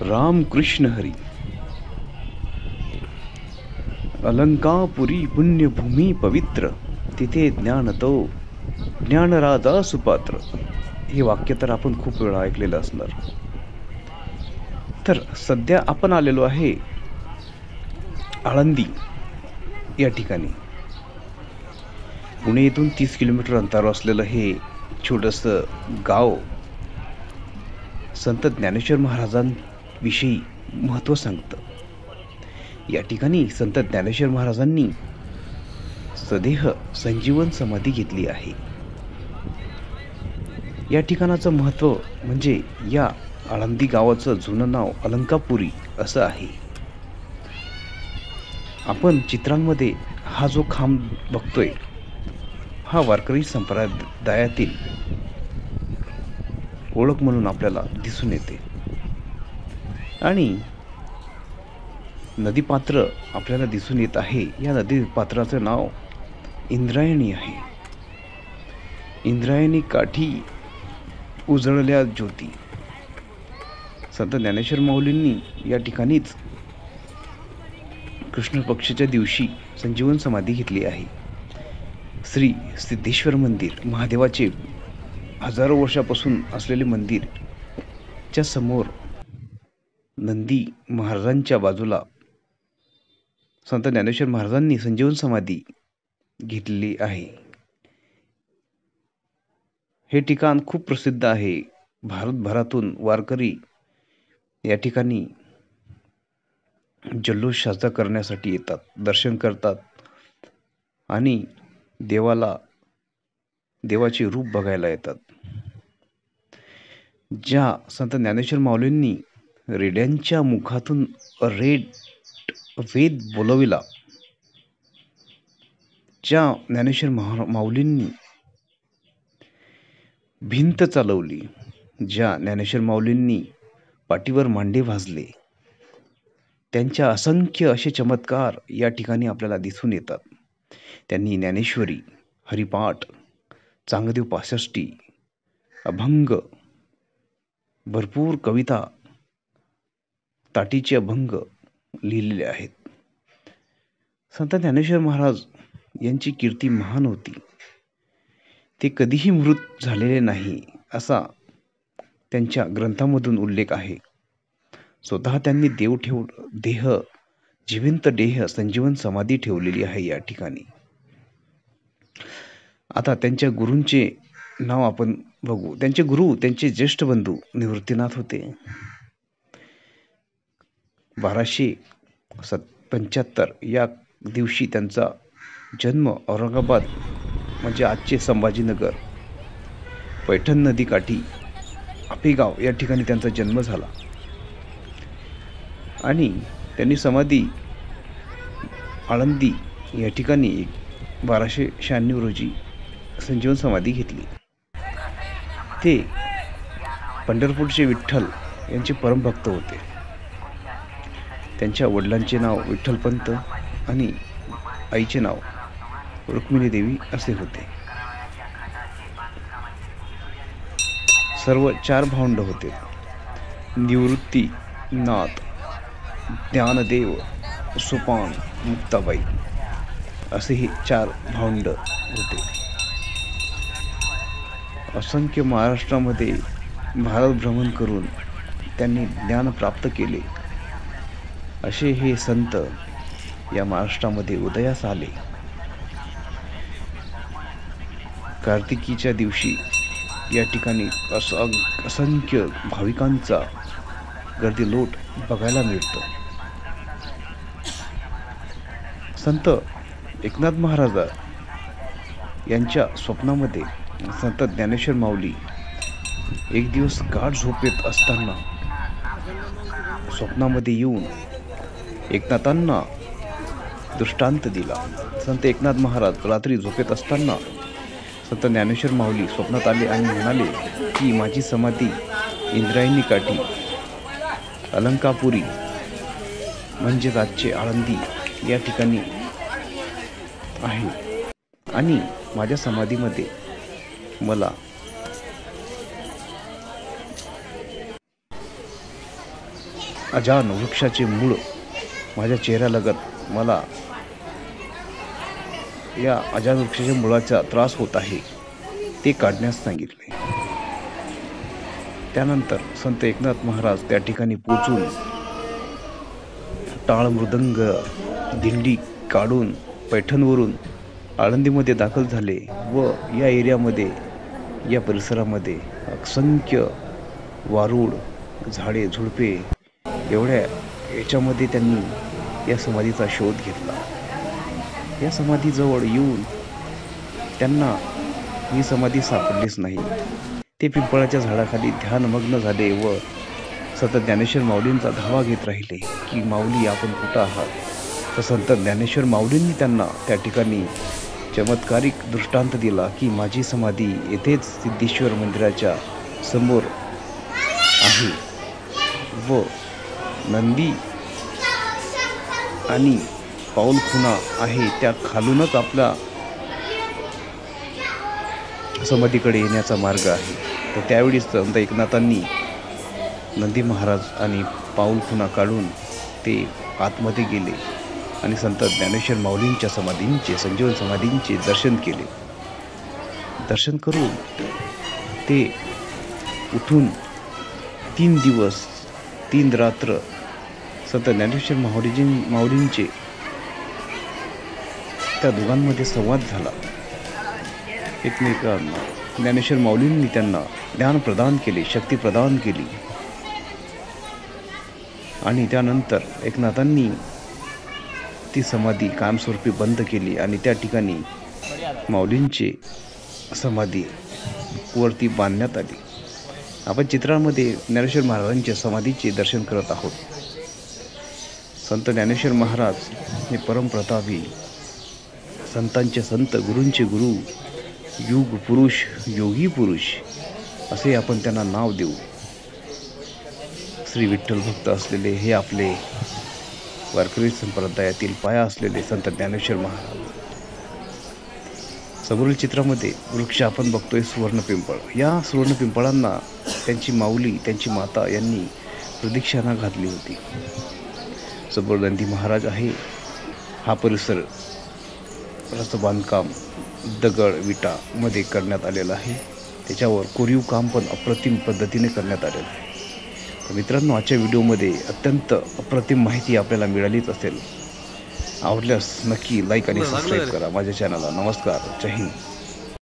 राम कृष्ण हरी. अलंकापुरी पुण्यभूमी पवित्र, तिथे ज्ञान तो ज्ञानराजा सुपात्र. हे वाक्य तर आपण खूप वेळा ऐकलेलं असणार. तर सध्या आपण आलेलो आहे आळंदी या ठिकाणी. पुणे येथून 30 किलोमीटर अंतरावर असलेलं हे छोटंसं गाव संत ज्ञानेश्वर महाराजांविषयी महत्त्व सांगतं. या ठिकाणी संत ज्ञानेश्वर महाराजांनी सदेह संजीवन समाधी घेतली आहे. या ठिकाणाचं महत्त्व म्हणजे या आळंदी गावाचं जुनं नाव अलंकापुरी असं आहे. आपण चित्रांमध्ये हा जो खांब बघतोय हा वारकरी संप्रदायातील ओळख म्हणून आपल्याला दिसून येते. आणि नदीपात्र आपल्याला दिसून येत आहे. या नदीपात्राचं नाव इंद्रायणी आहे. इंद्रायणी काठी उजळल्या ज्योती. संत ज्ञानेश्वर माऊलींनी या ठिकाणीच कृष्ण पक्षाच्या दिवशी संजीवन समाधी घेतली आहे. श्री सिद्धेश्वर मंदिर, महादेवाचे हजारो वर्षापासून असलेले मंदिर च्या समोर नंदी महाराजांच्या बाजूला संत ज्ञानेश्वर महाराजांनी संजीवन समाधी घेतलेली आहे. हे ठिकाण खूप प्रसिद्ध आहे. भारतभरातून वारकरी या ठिकाणी जल्लोष साजरा करण्यासाठी येतात, दर्शन करतात आणि देवाचे रूप बघायला येतात. ज्या संत ज्ञानेश्वर माऊलींनी रेड्यांच्या मुखातून वेद बोलविला, ज्या ज्ञानेश्वर माऊलींनी भिंत चालवली, ज्या ज्ञानेश्वर माऊलींनी पाठीवर मांडे भाजले, त्यांच्या असंख्य असे चमत्कार या ठिकाणी आपल्याला दिसून येतात. त्यांनी ज्ञानेश्वरी, हरिपाठ, चांगदेव पासष्टी, अभंग, भरपूर कविता, ताटीचे अभंग लिहिलेले आहेत. संत ज्ञानेश्वर महाराज यांची कीर्ती महान होती. ते कधीही मृत झालेले नाही असा त्यांच्या ग्रंथामधून उल्लेख आहे. स्वतः त्यांनी जिवंत देह संजीवन समाधी ठेवलेली आहे या ठिकाणी. आता त्यांच्या गुरूंचे नाव आपण बघू. त्यांचे गुरु, त्यांचे ज्येष्ठ बंधू निवृत्तीनाथ होते. 1275 या दिवशी त्यांचा जन्म औरंगाबाद म्हणजे आजचे संभाजीनगर, पैठण नदी काठी आपेगाव या ठिकाणी त्यांचा जन्म झाला. आणि त्यांनी समाधी आळंदी या ठिकाणी 1296 रोजी संजीवन समाधी घेतली. ते पंढरपूरचे विठ्ठल यांचे परमभक्त होते. त्यांच्या वडिलांचे नाव विठ्ठलपंत आणि आईचे नाव रुक्मिणी देवी असे होते. सर्व 4 भावंड होते. निवृत्तीनाथ, ज्ञानदेव, सोपान, मुक्ताबाई असे हे 4 भावंड होते. असंख्य महाराष्ट्रामध्ये भारत भ्रमण करून त्यांनी ज्ञान प्राप्त केले. असे हे संत या महाराष्ट्रामध्ये उदयास आले. कार्तिकीच्या दिवशी या ठिकाणी असंख्य भाविकांचा गर्दीलोट बघायला मिळतो. संत एकनाथ महाराज यांच्या स्वप्नामध्ये संत ज्ञानेश्वर माऊली एक दिवस गाढ झोपेत असताना स्वप्नामध्ये येऊन एकनाथांना दृष्टांत दिला. संत एकनाथ महाराज रात्री झोपेत असताना संत ज्ञानेश्वर माऊली स्वप्नात आले आणि म्हणाले की माझी समाधी इंद्रायणी काठी अलंकापुरी म्हणजेच आजचे आळंदी या ठिकाणी आहे आणि माझ्या समाधीमध्ये मला अजान वृक्षाचे मूळ माझ्या चेहऱ्यालगत मला या अजान वृक्षाच्या मुळाचा त्रास होत आहे ते काढण्यास सांगितले. त्यानंतर संत एकनाथ महाराज त्या ठिकाणी पोचून टाळ मृदंग दिंडी काढून पैठणवरून आळंदीमध्ये दाखल झाले व या एरियामध्ये या परिसरामध्ये असंख्य वारूळ झाडे झुडपे एवढ्या याच्यामध्ये त्यांनी या समाधीचा शोध घेतला. या समाधीजवळ येऊन त्यांना ही समाधी सापडलीच नाही. ते पिंपळाच्या झाडाखाली ध्यानमग्न झाले व संत ज्ञानेश्वर माऊलींचा धावा घेत राहिले की माऊली आपण कुठं आहात. तर संत ज्ञानेश्वर माऊलींनी त्यांना त्या ठिकाणी चमत्कारिक दृष्टांत दिला की माझी समाधी येथेच सिद्धेश्वर मंदिराच्या समोर आहे व नंदी आणि पाऊलखुणा आहे त्या खालूनच आपला समाधीकडे येण्याचा मार्ग आहे. तर त्यावेळीच संत एकनाथांनी नंदी महाराज आणि पाऊलखुणा काढून ते आतमध्ये गेले आणि संत ज्ञानेश्वर माऊलींच्या समाधींचे संजीवन समाधींचे दर्शन केले. दर्शन करून ते उठून 3 दिवस 3 रात्र संत ज्ञानेश्वर माऊलींचे त्या दोघांमध्ये संवाद झाला. एकमेकांना ज्ञानेश्वर माऊलींनी त्यांना ज्ञान प्रदान केले, शक्ती प्रदान केली आणि त्यानंतर एकनाथांनी ती समाधी कायमस्वरूपी बंद केली आणि त्या ठिकाणी माऊलींची समाधी वरती बांधण्यात आली. आपण चित्रामध्ये ज्ञानेश्वर महाराजांच्या समाधीचे दर्शन करत आहोत. संत ज्ञानेश्वर महाराज हे परमप्रतापी संतांचे संत, गुरूंचे गुरु, युग पुरुष, योगी पुरुष असे आपण त्यांना नाव देऊ. श्री विठ्ठल भक्त असलेले हे आपले वारकरी संप्रदायातील पाया असलेले संत ज्ञानेश्वर महाराज. समोरील चित्रामध्ये वृक्ष आपण बघतोय सुवर्णपिंपळ. या सुवर्णपिंपळांना त्यांची माऊली, त्यांची माता यांनी प्रदक्षिणा घातली होती. समोर नंदी महाराज आहे. हा परिसर रस्ता बांधकाम दगड विटा मध्ये करण्यात आलेला आहे. त्याच्यावर कोरीव काम पण अप्रतिम पद्धतीने करण्यात आलेलं आहे. तर मित्रांनो, आजच्या व्हिडिओमध्ये अत्यंत अप्रतिम माहिती आपल्याला मिळालीच असेल. आवडल्यास नक्की लाईक आणि सबस्क्राईब करा माझ्या चॅनलला. नमस्कार, जय हिंद.